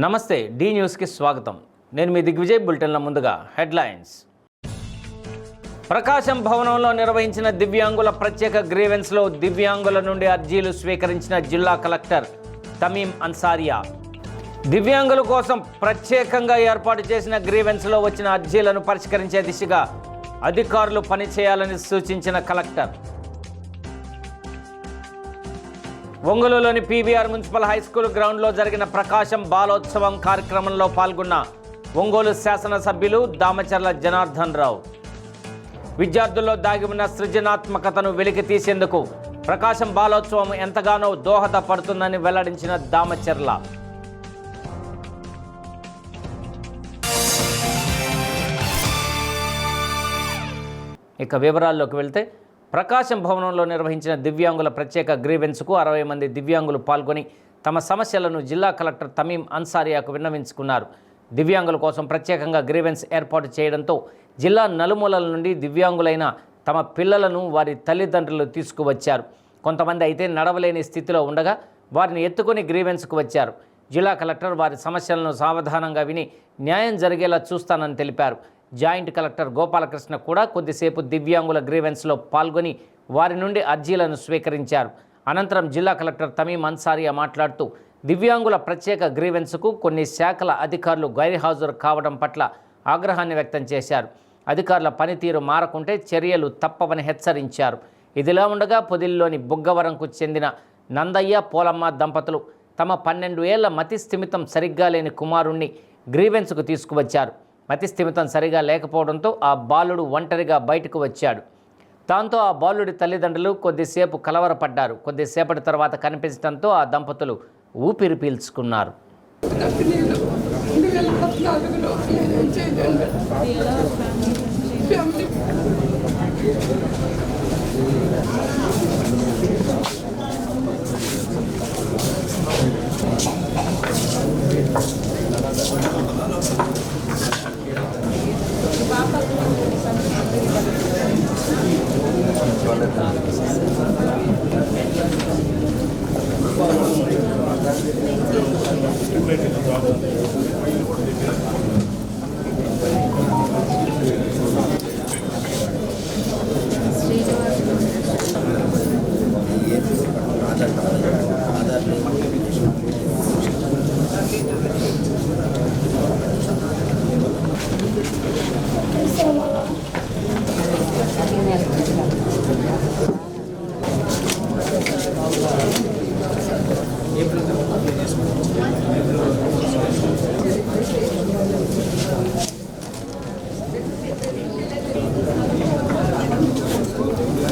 నమస్తే డి న్యూస్కి స్వాగతం. నేను మీ దిగ్విజయ్. బులెటిన్ల ముందుగా హెడ్లైన్స్. ప్రకాశం భవనంలో నిర్వహించిన దివ్యాంగుల ప్రత్యేక గ్రీవెన్స్లో దివ్యాంగుల నుండి అర్జీలు స్వీకరించిన జిల్లా కలెక్టర్ తమీం అన్సారియా. దివ్యాంగుల కోసం ప్రత్యేకంగా ఏర్పాటు చేసిన గ్రీవెన్స్లో వచ్చిన అర్జీలను పరిష్కరించే దిశగా అధికారులు పనిచేయాలని సూచించిన కలెక్టర్. ఒంగోలులోని పీవీఆర్ మున్సిపల్ హైస్కూల్ గ్రౌండ్లో జరిగిన ప్రకాశం బాలోత్సవం కార్యక్రమంలో పాల్గొన్న ఒంగోలు శాసనసభ్యులు దామచర్ల జనార్దన్ రావు. విద్యార్థుల్లో దాగి ఉన్న సృజనాత్మకతను వెలికి తీసేందుకు ప్రకాశం బాలోత్సవం ఎంతగానో దోహదపడుతుందని వెల్లడించిన దామచర్ల. ఇక వివరాల్లోకి వెళ్తే, ప్రకాశం భవనంలో నిర్వహించిన దివ్యాంగుల ప్రత్యేక గ్రీవెన్స్కు 60 మంది దివ్యాంగులు పాల్గొని తమ సమస్యలను జిల్లా కలెక్టర్ తమీం అన్సారియాకు విన్నవించుకున్నారు. దివ్యాంగుల కోసం ప్రత్యేకంగా గ్రీవెన్స్ ఏర్పాటు చేయడంతో జిల్లా నలుమూలల నుండి దివ్యాంగులైన తమ పిల్లలను వారి తల్లిదండ్రులు తీసుకువచ్చారు. కొంతమంది అయితే నడవలేని స్థితిలో ఉండగా వారిని ఎత్తుకొని గ్రీవెన్స్కు వచ్చారు. జిల్లా కలెక్టర్ వారి సమస్యలను సావధానంగా విని న్యాయం జరిగేలా చూస్తానని తెలిపారు. జాయింట్ కలెక్టర్ గోపాలకృష్ణ కూడా కొద్దిసేపు దివ్యాంగుల గ్రీవెన్స్లో పాల్గొని వారి నుండి అర్జీలను స్వీకరించారు. అనంతరం జిల్లా కలెక్టర్ తమీం అన్సారియా మాట్లాడుతూ దివ్యాంగుల ప్రత్యేక గ్రీవెన్స్కు కొన్ని శాఖల అధికారులు గైర్హాజరు కావడం పట్ల ఆగ్రహాన్ని వ్యక్తం చేశారు. అధికారుల పనితీరు మారకుంటే చర్యలు తప్పవని హెచ్చరించారు. ఇదిలా ఉండగా పొదిల్లోని బుగ్గవరంకు చెందిన నందయ్య పోలమ్మ దంపతులు తమ 12 ఏళ్ల మతి స్థిమితం సరిగ్గా లేని కుమారుణ్ణి గ్రీవెన్స్కు తీసుకువచ్చారు. మతి స్థిమితం సరిగా లేకపోవడంతో ఆ బాలుడు ఒంటరిగా బయటకు వచ్చాడు. దాంతో ఆ బాలుడి తల్లిదండ్రులు కొద్దిసేపు కలవరపడ్డారు. కొద్దిసేపటి తర్వాత కనిపించడంతో ఆ దంపతులు ఊపిరి పీల్చుకున్నారు.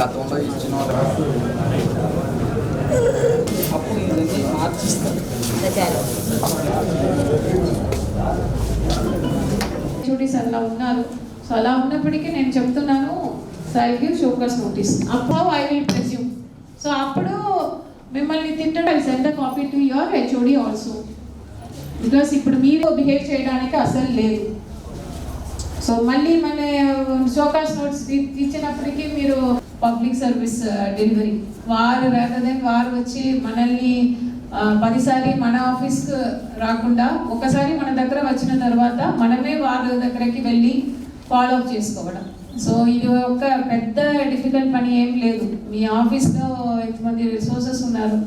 గతంలో ఇచ్చిన అప్పుడు ఇవన్నీ మార్చిస్తారు. చూడీస్ అలా ఉన్నారు. సో అలా ఉన్నప్పటికీ నేను చెప్తున్నాను, so I give show cause notice. అప్పుడు ఐ విల్ ప్రెస్యూమ్. సో అప్పుడు మిమ్మల్ని తిట్టడం I send the copy to your HOD also. Because ఇప్పుడు మీరు బిహేవ్ చేయడానికి అసలు లేదు. సో మళ్ళీ మన షోకాస్ నోట్స్ ఇచ్చినప్పటికీ మీరు పబ్లిక్ సర్వీస్ డెలివరీ వారు రాదర్ దెన్ వారు వచ్చి మనల్ని 10 సారి మన ఆఫీస్కి రాకుండా ఒకసారి మన దగ్గర వచ్చిన తర్వాత మనమే వారి దగ్గరకి వెళ్ళి ఫాలో అప్ చేసుకోవడం. సో ఇది ఒక పెద్ద డిఫికల్ట్ పని ఏం లేదు. మీ ఆఫీస్లో ఎంతమంది రిసోర్సెస్ ఉన్నారు,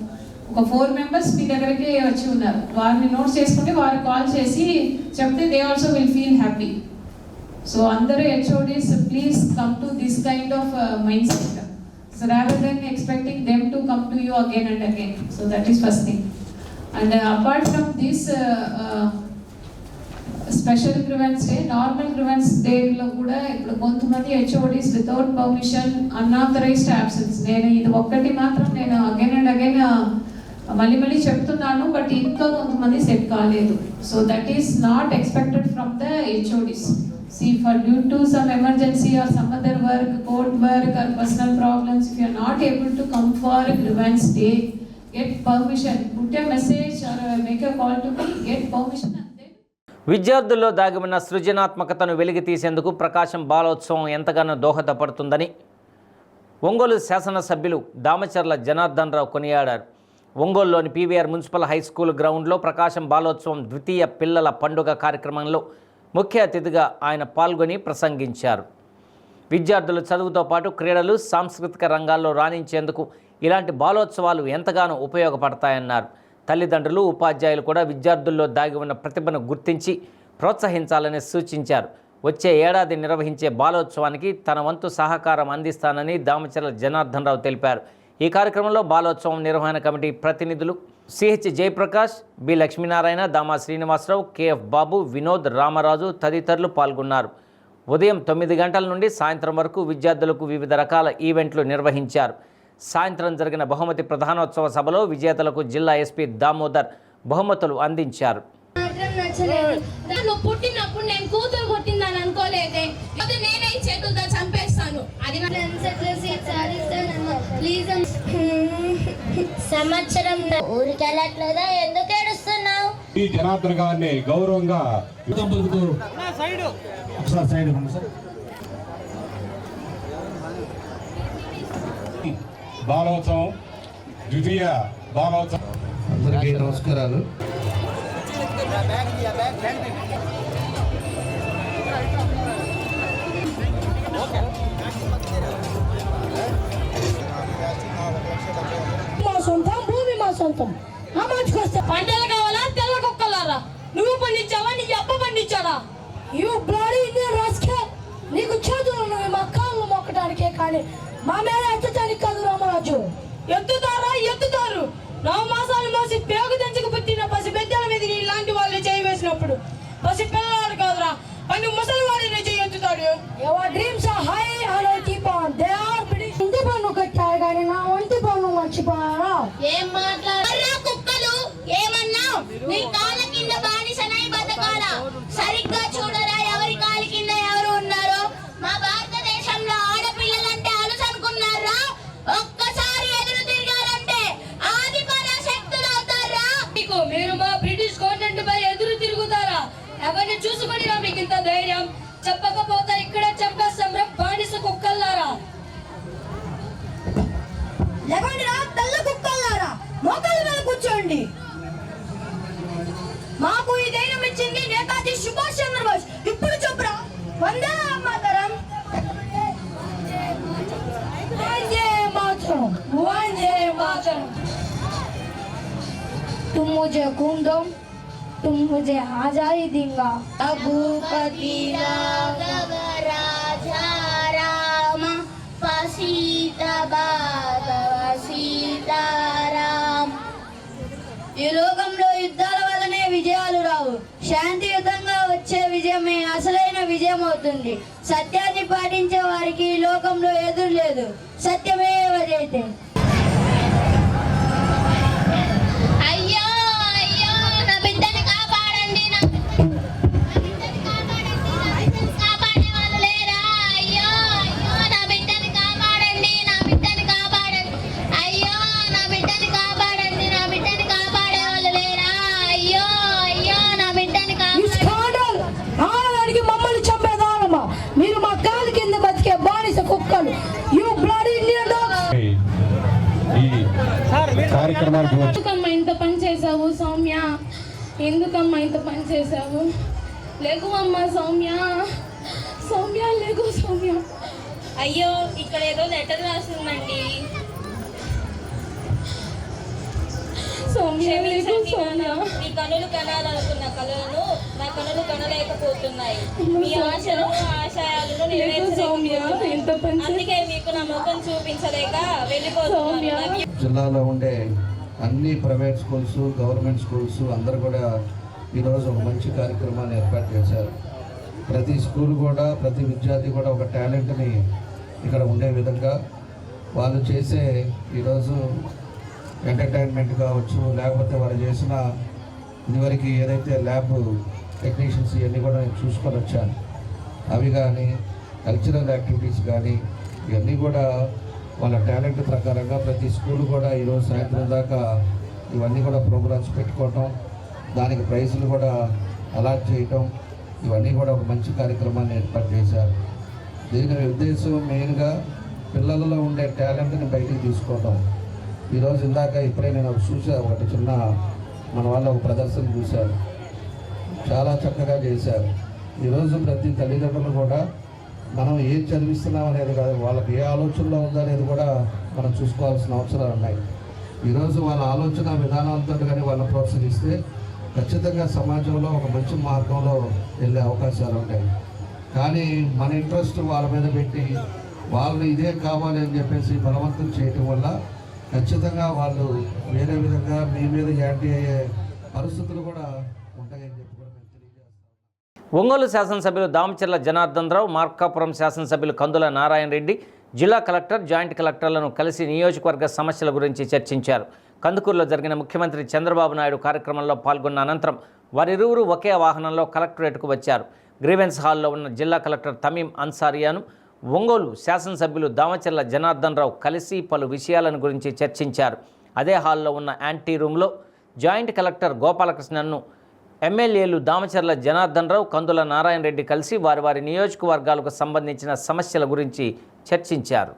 ఒక 4 మెంబర్స్ మీ దగ్గరికి వచ్చి ఉన్నారు. వారిని నోట్స్ చేసుకుంటే వారు కాల్ చేసి చెప్తే they also will feel happy. So అందరూ HODs please come to this kind of mind set. So rather than expecting them to come to you again and again. So that is first thing. And apart from this special grievance day, normal grievance day lo kuda ippudu kontamandi HODs without permission unauthorized absence. Nenu idi okkati matram nenu again and again మళ్ళీ చెప్తున్నాను, but ఇంకా కొంతమంది set కాలేదు. So that is not expected from the HODs. See, for due to some emergency or some other work, court work or personal problems, if you are not able to come for a grievance day, get permission. Put a message or make a call to me, get permission and then. విద్యార్థుల్లో దాగి ఉన్న సృజనాత్మకతను వెలికి తీసేందుకు ప్రకాశం బాలోత్సవం ఎంతగానో దోహదపడుతుందని ఒంగోలు శాసనసభ్యులు దామచర్ల జనార్దన్ రావు కొనియాడారు. ఒంగోలులోని పీవీఆర్ మున్సిపల్ హై స్కూల్ గ్రౌండ్లో ప్రకాశం బాలోత్సవం ద్వితీయ పిల్లల పండుగ కార్యక్రమంలో ముఖ్య అతిథిగా ఆయన పాల్గొని ప్రసంగించారు. విద్యార్థులు చదువుతో పాటు క్రీడలు, సాంస్కృతిక రంగాల్లో రాణించేందుకు ఇలాంటి బాలోత్సవాలు ఎంతగానో ఉపయోగపడతాయన్నారు. తల్లిదండ్రులు, ఉపాధ్యాయులు కూడా విద్యార్థుల్లో దాగి ఉన్న ప్రతిభను గుర్తించి ప్రోత్సహించాలని సూచించారు. వచ్చే ఏడాది నిర్వహించే బాలోత్సవానికి తన వంతు సహకారం అందిస్తానని దామచర్ల జనార్దన్ రావు తెలిపారు. ఈ కార్యక్రమంలో బాలోత్సవం నిర్వహణ కమిటీ ప్రతినిధులు CH Jayaprakash, B Lakshminarayana, Dama Srinivasarao, KF Babu, Vinod, Ramaraju తదితరులు పాల్గొన్నారు. ఉదయం 9 గంటల నుండి సాయంత్రం వరకు విద్యార్థులకు వివిధ రకాల ఈవెంట్లు నిర్వహించారు. సాయంత్రం జరిగిన బహుమతి ప్రధానోత్సవ సభలో విజేతలకు జిల్లా ఎస్పీ దామోదర్ బహుమతులు అందించారు. పుట్టినప్పుడు నేను కూతురు పుట్టిందని అనుకోలేదే, అది నేనే చేతులతో చంపేస్తాను. అది సంవత్సరం ఊరికి వెళ్ళట్లేదా? ఎందుకు ఏడుస్తున్నావు? ఈ జనార్దన్ గారిని గౌరవంగా బాలోత్సవం ద్వితీయ బాలోత్సవం. అందరికీ నమస్కారాలు. మా సొంతం భూమి, మా సొంతం. పంటలు కావాలా? తెల్ల కుక్కలారా, నువ్వు పండించావా? నీ అబ్బ పండించాడా? You bloody Indian rascal. నీకు చేతులు ఉన్నవి మా కాళ్ళు మొక్కడానికే, కానీ మా మీద ఎత్తడానికి కాదు రామరాజు. ఎత్తుతారా? ఎత్తుతారు. 9 మాసాలు మోసి పేగు తెంచుకు పుట్టిన పసి పెద్దల మీద ఇలాంటి వాళ్ళు చేయి వేసినప్పుడు పసి పిల్లవాడు కాదురా, పని ముసలి వాడిని చేయి ఎత్తుతాడు. Your dreams are high and I keep on. They are building. ఇంటి పన్ను కట్టారు కానీ నా ఒంటి పన్ను మర్చిపోయారా? ఏం మాట్లాడారా కుక్కలు? ఏమన్నా? నీ కాళ్ళ కింద బానిసనై బతకాలా? సరిగ్గా చూడరా ఎవరి కాళ్ళ కింద ఎవరు ఉన్నారో. మా భారతదేశంలో ఆడపిల్లలంటే అలుసు అనుకున్నారా? ఒక్కసారి ఎదురు తిరగాలంటే ఆది పరాశక్తులు అవుతారా? మీరు మా బ్రిటిష్ గవర్నమెంట్ పై ఎదురు తిరుగుతారా? ఎవరిని చూసుకొని మీకు ఇంత ధైర్యం? చెప్పకపోతే ఇక్కడ చంపేస్తాం బానిస కుక్కల్లారా. లేవండిరా తెల్ల కుక్కల్లారా, మోకాళ్ళ మీద కూర్చోండి. మాకు ఈ ధైర్యం ఇచ్చింది నేతాజీ సుభాష్ చంద్రబోస్. ఇప్పుడు చెప్పురా, వందే మాతరం, వందే మాతరం, వందే మాతరం. तुम मुझे खून दो, तुम मुझे आजादी देंगा. रघुपति राघव राजा राम पसीत भागव సీతారాం. ఈ లోకంలో యుద్ధాల వల్లనే విజయాలు రావు. శాంతియుతంగా వచ్చే విజయమే అసలైన విజయం అవుతుంది. సత్యాన్ని పాటించే వారికి ఈ లోకంలో ఎదురు లేదు. సత్యమే జయతే. అయ్యో అయ్యో నా బిడ్డని కాపాడండి, నా బిడ్డని కాపాడే వాళ్ళు లేరా? అయ్యో అయ్యో నా బిడ్డని కాపాడండి, నా బిడ్డని కాపాడండి. అయ్యో నా బిడ్డని కాపాడండి, నా బిడ్డని కాపాడే వాళ్ళు లేరా? అయ్యో అయ్యో నా బిడ్డని ఆడడానికి మమ్మల్ని చంపేదానమా? మీరు మా కాలు కింద బతికే బానిస కుక్కలు. You bloody Indian dogs. ఈ కార్యక్రమానికి ఎందుకమ్మా ఇంత పని చేసావు సౌమ్య? ఎందుకమ్మా ఇంత పని చేసావు? లేకు అమ్మా సౌమ్య, సౌమ్య లేకు సౌమ్య. అయ్యో ఇక్కడ ఏదో లెటర్ రాసిందండి. సౌమ్య లేకు సౌమ్య. మీ కనులు కనాలనుకున్న కళలను నా కనులు కనలేకపోతున్నాయి. మీ ఆశలు ఆశయాలను ఇంత పని అందుకే మీకు నా ముఖం చూపించలేక వెళ్ళిపోతున్నాను. జిల్లాలో ఉండే అన్ని ప్రైవేట్ స్కూల్స్, గవర్నమెంట్ స్కూల్స్ అందరూ కూడా ఈరోజు ఒక మంచి కార్యక్రమాన్ని ఏర్పాటు చేశారు. ప్రతి స్కూల్ కూడా, ప్రతి విద్యార్థి కూడా ఒక టాలెంట్ని ఇక్కడ ఉండే విధంగా వాళ్ళు చేసే ఈరోజు ఎంటర్టైన్మెంట్ కావచ్చు, లేకపోతే వాళ్ళు చేసిన ఇదివరకు ఏదైతే ల్యాబ్ టెక్నీషియన్స్ ఇవన్నీ కూడా నేను చూసుకొని వచ్చాను. అవి కానీ కల్చరల్ యాక్టివిటీస్ కానీ ఇవన్నీ కూడా వాళ్ళ టాలెంట్ ప్రకారంగా ప్రతి స్కూల్ కూడా ఈరోజు సాయంత్రం దాకా ఇవన్నీ కూడా ప్రోగ్రామ్స్ పెట్టుకోవటం, దానికి ప్రైజులు కూడా అలాట్ చేయటం, ఇవన్నీ కూడా ఒక మంచి కార్యక్రమాన్ని ఏర్పాటు చేశారు. దీని ఉద్దేశం మెయిన్గా పిల్లలలో ఉండే టాలెంట్ని బయటికి తీసుకోవటం. ఈరోజు ఇందాక ఇప్పుడే నేను చూసా, ఒకటి చిన్న మన వాళ్ళ ఒక ప్రదర్శన చూశాను, చాలా చక్కగా చేశారు. ఈరోజు ప్రతి తల్లిదండ్రులు కూడా మనం ఏం చదివిస్తున్నాం అనేది కాదు, వాళ్ళకి ఏ ఆలోచనలో ఉందనేది కూడా మనం చూసుకోవాల్సిన అవసరాలు ఉన్నాయి. ఈరోజు వాళ్ళ ఆలోచన విధానాలతో కానీ వాళ్ళని ప్రోత్సహిస్తే ఖచ్చితంగా సమాజంలో ఒక మంచి మార్గంలో వెళ్ళే అవకాశాలు ఉంటాయి. కానీ మన ఇంట్రెస్ట్ వాళ్ళ మీద పెట్టి వాళ్ళని ఇదే కావాలి అని చెప్పేసి బలవంతం చేయటం వల్ల ఖచ్చితంగా వాళ్ళు వేరే విధంగా మీ మీద యాంటీ అయ్యే పరిస్థితులు కూడా ఉంటాయని చెప్పి కూడా మేము తెలియజేస్తాం. ఒంగోలు శాసనసభ్యులు దామచర్ల జనార్దన్ రావు, మార్కాపురం శాసనసభ్యులు కందుల నారాయణ రెడ్డి జిల్లా కలెక్టర్, జాయింట్ కలెక్టర్లను కలిసి నియోజకవర్గ సమస్యల గురించి చర్చించారు. కందుకూరులో జరిగిన ముఖ్యమంత్రి చంద్రబాబు నాయుడు కార్యక్రమంలో పాల్గొన్న అనంతరం వారిరువురు ఒకే వాహనంలో కలెక్టరేట్కు వచ్చారు. గ్రీవెన్స్ హాల్లో ఉన్న జిల్లా కలెక్టర్ తమీం అన్సారియాను ఒంగోలు శాసనసభ్యులు దామచర్ల జనార్దన్ రావు కలిసి పలు విషయాలను గురించి చర్చించారు. అదే హాల్లో ఉన్న యాంటీ రూమ్లో జాయింట్ కలెక్టర్ గోపాలకృష్ణన్ను ఎమ్మెల్యేలు దామచర్ల జనార్దన్ రావు, కందుల నారాయణ రెడ్డి కలిసి వారి నియోజకవర్గాలకు సంబంధించిన సమస్యల గురించి చర్చించారు.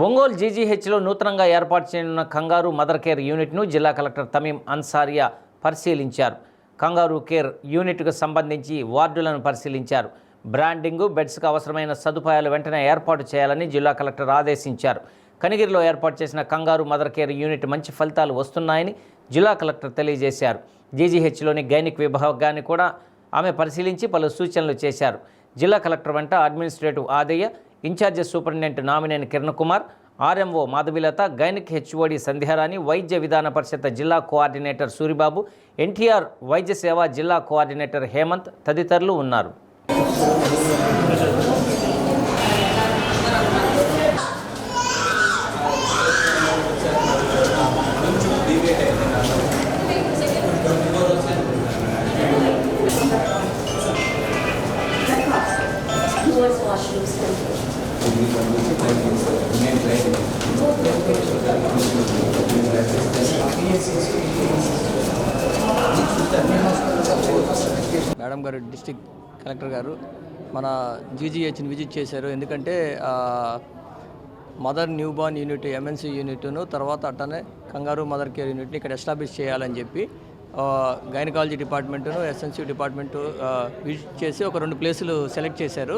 ఒంగోలు జీజీహెచ్లో నూతనంగా ఏర్పాటు చేయనున్న కంగారు మదర్ కేర్ యూనిట్ను జిల్లా కలెక్టర్ తమీం అన్సారియా పరిశీలించారు. కంగారు కేర్ యూనిట్కు సంబంధించి వార్డులను పరిశీలించారు. బ్రాండింగు, బెడ్స్కు అవసరమైన సదుపాయాలు వెంటనే ఏర్పాటు చేయాలని జిల్లా కలెక్టర్ ఆదేశించారు. కనిగిరిలో ఏర్పాటు చేసిన కంగారు మదర్ కేర్ యూనిట్ మంచి ఫలితాలు వస్తున్నాయని జిల్లా కలెక్టర్ తెలియజేశారు. జీజీహెచ్లోని గైనిక్ విభాగాన్ని కూడా ఆమె పరిశీలించి పలు సూచనలు చేశారు. జిల్లా కలెక్టర్ వెంట administrative Adayya, in charge superintendent Namineni Kiran Kumar, RMO Madhavilatha, gynaec HOD Sandhyarani, Vaidya Vidhana పరిషత్ జిల్లా కోఆర్డినేటర్ సూరిబాబు, ఎన్టీఆర్ వైద్య సేవ జిల్లా కోఆర్డినేటర్ హేమంత్ తదితరులు ఉన్నారు. మేడం గారు, డిస్ట్రిక్ట్ కలెక్టర్ గారు మన జీజీహెచ్ని విజిట్ చేశారు. ఎందుకంటే mother new born unit, MNC యూనిట్ను, తర్వాత అట్టనే కంగారు మదర్ కేర్ యూనిట్ని ఇక్కడ ఎస్టాబ్లిష్ చేయాలని చెప్పి గైనకాలజీ డిపార్ట్మెంటును, ఎస్ఎన్సీ డిపార్ట్మెంటు విజిట్ చేసి ఒక 2 ప్లేసులు సెలెక్ట్ చేశారు.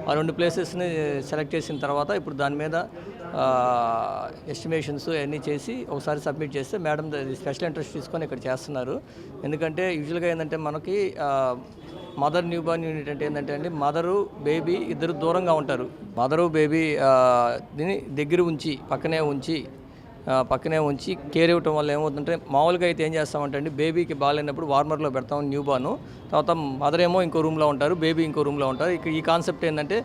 ఆ 2 ప్లేసెస్ని సెలెక్ట్ చేసిన తర్వాత ఇప్పుడు దాని మీద ఎస్టిమేషన్స్ అన్నీ చేసి ఒకసారి సబ్మిట్ చేస్తే మేడం స్పెషల్ ఇంట్రెస్ట్ తీసుకొని ఇక్కడ చేస్తున్నారు. ఎందుకంటే యూజువల్గా ఏంటంటే మనకి మదర్ న్యూ బార్న్ యూనిట్ అంటే ఏంటంటే అండి, మదరు బేబీ ఇద్దరు దూరంగా ఉంటారు. మదరు బేబీ దీన్ని దగ్గర ఉంచి పక్కనే ఉంచి కేర్ ఇవ్వటం వల్ల ఏమవుతుందంటే, మామూలుగా అయితే ఏం చేస్తామంటే అండి, బేబీకి బాగాలేనప్పుడు వార్మర్లో పెడతాం న్యూ బార్న్, తర్వాత మదర్ ఏమో ఇంకో రూమ్లో ఉంటారు, బేబీ ఇంకో రూమ్లో ఉంటారు. ఇక్కడ ఈ కాన్సెప్ట్ ఏంటంటే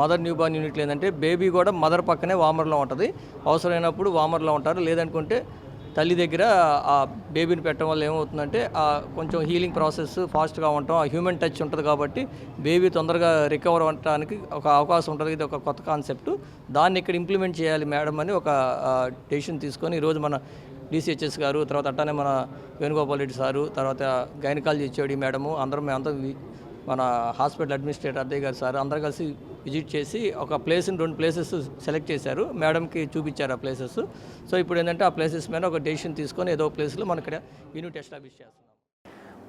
మదర్ న్యూ బార్న్ యూనిట్లు ఏంటంటే బేబీ కూడా మదర్ పక్కనే వార్మర్లో ఉంటుంది, అవసరమైనప్పుడు వార్మర్లో ఉంటారు. లేదనుకుంటే తల్లి దగ్గర ఆ బేబీని పెట్టడం వల్ల ఏమవుతుందంటే కొంచెం హీలింగ్ ప్రాసెస్ ఫాస్ట్గా ఉండటం, ఆ హ్యూమన్ టచ్ ఉంటుంది కాబట్టి బేబీ తొందరగా రికవర్ అవ్వడానికి ఒక అవకాశం ఉంటుంది. ఇది ఒక కొత్త కాన్సెప్ట్, దాన్ని ఇక్కడ ఇంప్లిమెంట్ చేయాలి మేడం అని ఒక డెసిషన్ తీసుకొని ఈరోజు మన డిసిహెచ్ఎస్ గారు, తర్వాత అట్టానే మన వేణుగోపాల్ రెడ్డి సారు, తర్వాత గైనకాలజీ హెచ్ఓడి మేడము, అందరం మన హాస్పిటల్ అడ్మినిస్ట్రేటర్ అద్దయ్య గారు సార్ అందరూ కలిసి విజిట్ చేసి ఒక ప్లేస్ని 2 ప్లేసెస్ సెలెక్ట్ చేశారు. మేడంకి చూపించారు ఆ ప్లేసెస్. సో ఇప్పుడు ఏంటంటే ఆ ప్లేసెస్ మీద ఒక డెసిషన్ తీసుకొని ఏదో ప్లేస్లో మనం ఇక్కడ యూనిట్ ఎస్టాబ్లిష్ చేస్తున్నాం.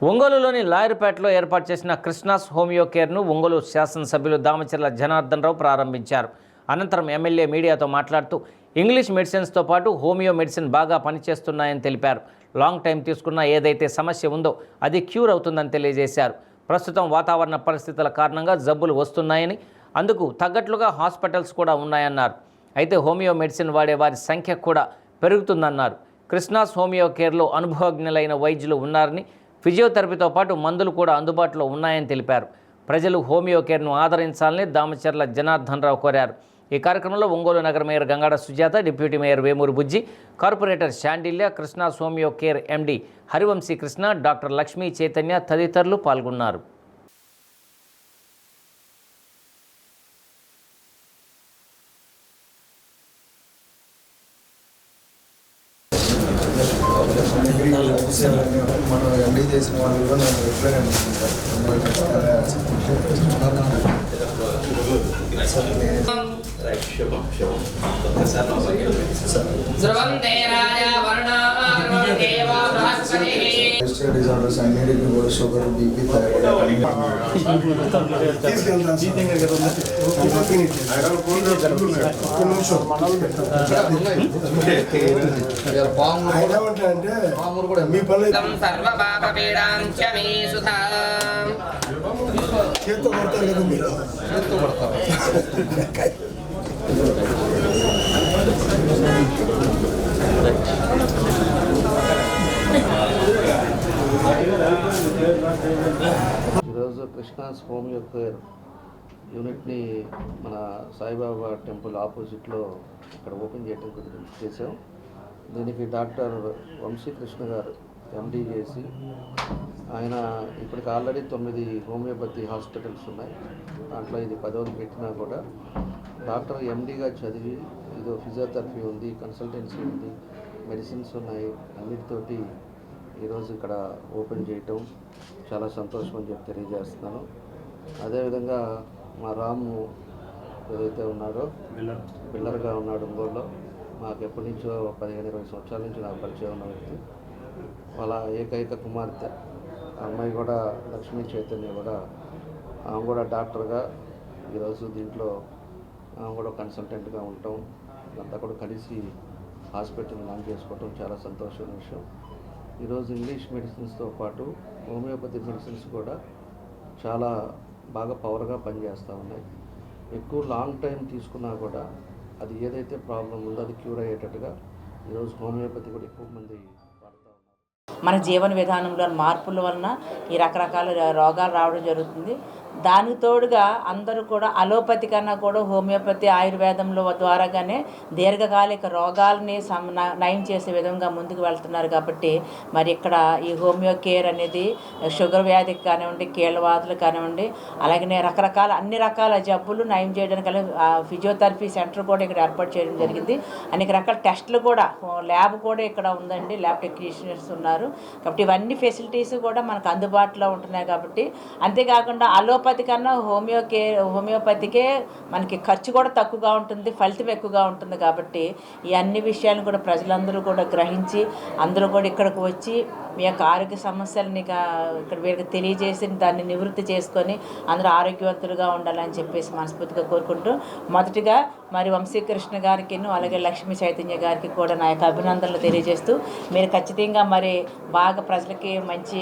ఒంగోలులోని లాయర్పేటలో ఏర్పాటు చేసిన కృష్ణాస్ హోమియో కేర్ను ఒంగోలు శాసనసభ్యులు దామచర్ల జనార్దన్ రావు ప్రారంభించారు. అనంతరం ఎమ్మెల్యే మీడియాతో మాట్లాడుతూ ఇంగ్లీష్ మెడిసిన్స్తో పాటు హోమియో మెడిసిన్ బాగా పనిచేస్తున్నాయని తెలిపారు. లాంగ్ టైం తీసుకున్న ఏదైతే సమస్య ఉందో అది క్యూర్ అవుతుందని తెలియజేశారు. ప్రస్తుతం వాతావరణ పరిస్థితుల కారణంగా జబ్బులు వస్తున్నాయని, అందుకు తగ్గట్లుగా హాస్పిటల్స్ కూడా ఉన్నాయన్నారు. అయితే హోమియో మెడిసిన్ వాడే వారి సంఖ్య కూడా పెరుగుతుందన్నారు. కృష్ణాస్ హోమియో కేర్లో అనుభవజ్ఞులైన వైద్యులు ఉన్నారని, ఫిజియోథెరపీతో పాటు మందులు కూడా అందుబాటులో ఉన్నాయని తెలిపారు. ప్రజలు హోమియో కేర్ను ఆదరించాలని దామచర్ల జనార్దన్ రావు కోరారు. ఈ కార్యక్రమంలో ఒంగోలు నగర mayor Gangada Sujatha, deputy mayor Vemuru Bujji, corporator Sandilya, Krishna సోమియో care MD Harivamsi Krishna, doctor Lakshmi Chaitanya తదితరులు పాల్గొన్నారు. మనం ఎండీ చేసిన వాళ్ళు కూడా నేను రిప్లైమెంట్ డిజార్డర్స్ అన్నిటికీ కూడా షుగర్, బీపీ, పాములు కూడా మీ పనులు చేత్తో కొడతారు కదా మీరు, చేత్తో కొడతారు. ఈరోజు కృష్ణాస్ హోమియో కేర్ యూనిట్ని మన సాయిబాబా టెంపుల్ ఆపోజిట్లో ఇక్కడ ఓపెన్ చేయడం చేసాం. దీనికి డాక్టర్ వంశీకృష్ణ గారు ఎండీ చేసి, ఆయన ఇప్పటికి ఆల్రెడీ 9 హోమియోపతి హాస్పిటల్స్ ఉన్నాయి. దాంట్లో ఇది 10వ పెట్టినా కూడా డాక్టర్ ఎండీగా చదివి ఇది ఫిజియోథెరపీ ఉంది, కన్సల్టెన్సీ ఉంది, మెడిసిన్స్ ఉన్నాయి, అన్నిటితోటి ఈరోజు ఇక్కడ ఓపెన్ చేయటం చాలా సంతోషం అని చెప్పి తెలియజేస్తున్నాను. అదేవిధంగా మా రాము ఏదైతే ఉన్నాడో పిల్లర్గా ఉన్నాడు ఒంగోలులో, మాకు ఎప్పటి నుంచో 15-20 సంవత్సరాల నుంచి నాకు పరిచయం ఉన్న వ్యక్తి. వాళ్ళ ఏకైక కుమార్తె అమ్మాయి కూడా లక్ష్మీ చైతన్య కూడా, ఆమె కూడా డాక్టర్గా ఈరోజు దీంట్లో ఆమె కూడా కన్సల్టెంట్గా ఉండటం, అంతా కూడా కలిసి హాస్పిటల్ లాంచ్ చేసుకోవటం చాలా సంతోషమైన విషయం. ఈరోజు ఇంగ్లీష్ మెడిసిన్స్తో పాటు హోమియోపతి మెడిసిన్స్ కూడా చాలా బాగా పవర్గా పనిచేస్తూ ఉన్నాయి. ఎక్కువ లాంగ్ టైం తీసుకున్నా కూడా అది ఏదైతే ప్రాబ్లం ఉందో అది క్యూర్ అయ్యేటట్టుగా ఈరోజు హోమియోపతి కూడా ఎక్కువ మంది వాడుతూ ఉన్నారు. మన జీవన విధానంలో మార్పుల వలన ఈ రకరకాల రోగాలు రావడం జరుగుతుంది. దానికి తోడుగా అందరూ కూడా అలోపతి కన్నా కూడా హోమియోపతి ఆయుర్వేదంలో ద్వారాగానే దీర్ఘకాలిక రోగాలని నయం చేసే విధంగా ముందుకు వెళ్తున్నారు. కాబట్టి మరి ఇక్కడ ఈ హోమియో కేర్ అనేది షుగర్ వ్యాధికి కానివ్వండి, కీళ్ళవాదులు కానివ్వండి, అలాగే రకరకాల అన్ని రకాల జబ్బులు నయం చేయడానికి ఫిజియోథెరపీ సెంటర్ కూడా ఇక్కడ ఏర్పాటు చేయడం జరిగింది. అనేక రకాల టెస్టులు కూడా, ల్యాబ్ కూడా ఇక్కడ ఉందండి, ల్యాబ్ టెక్నీషియన్స్ ఉన్నారు. కాబట్టి ఇవన్నీ ఫెసిలిటీస్ కూడా మనకు అందుబాటులో ఉంటున్నాయి. కాబట్టి అంతేకాకుండా అలోపతి కన్నా హోమియోపతికే మనకి ఖర్చు కూడా తక్కువగా ఉంటుంది, ఫలితం ఎక్కువగా ఉంటుంది. కాబట్టి ఈ అన్ని విషయాలను కూడా ప్రజలందరూ కూడా గ్రహించి అందరూ కూడా ఇక్కడికి వచ్చి మీ యొక్క ఆరోగ్య సమస్యలని ఇక్కడ వీరికి తెలియజేసి దాన్ని నివృత్తి చేసుకొని అందరూ ఆరోగ్యవంతులుగా ఉండాలని చెప్పేసి మనస్ఫూర్తిగా కోరుకుంటూ, మొదటిగా మరి వంశీకృష్ణ గారికి అలాగే లక్ష్మీ చైతన్య గారికి కూడా నా యొక్క అభినందనలు తెలియజేస్తూ, మీరు ఖచ్చితంగా మరి బాగా ప్రజలకి మంచి